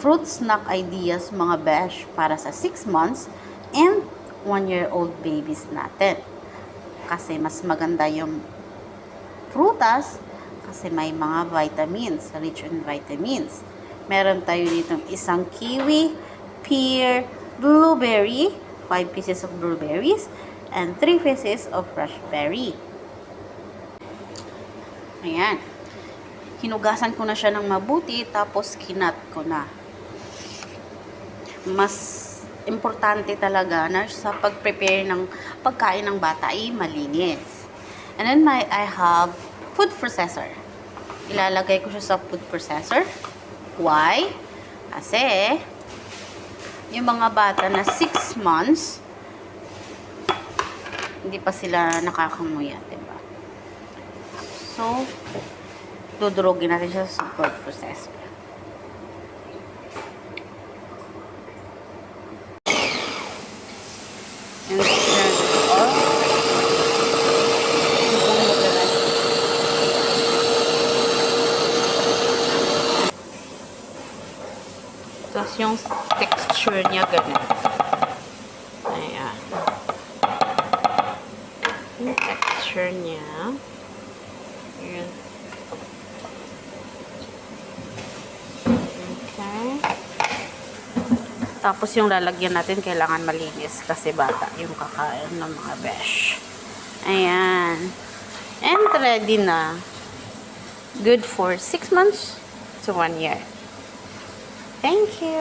fruit snack ideas mga besh para sa 6 months and 1-year-old babies natin. Kasi mas maganda yung prutas kasi may mga vitamins, rich in vitamins. Meron tayo ditong isang kiwi, pear, blueberry, 5 pieces of blueberries, and 3 pieces of raspberry. Ayan. Hinugasan ko na siya ng mabuti, tapos kinat ko na. Mas importante talaga na sa pag-prepare ng pagkain ng bata ay malinis. And then I have food processor. Ilalagay ko siya sa food processor. Why? Kasi yung mga bata na 6 months, hindi pa sila nakakanguya, diba? So, dudurugin natin siya sa food processor. And tapos yung texture niya ganun. Ayan. Yung texture niya. Ayan. Okay. Tapos yung lalagyan natin kailangan malinis kasi bata yung kakain ng mga besh. Ayan. And ready na. Good for 6 months to 1 year. Thank you.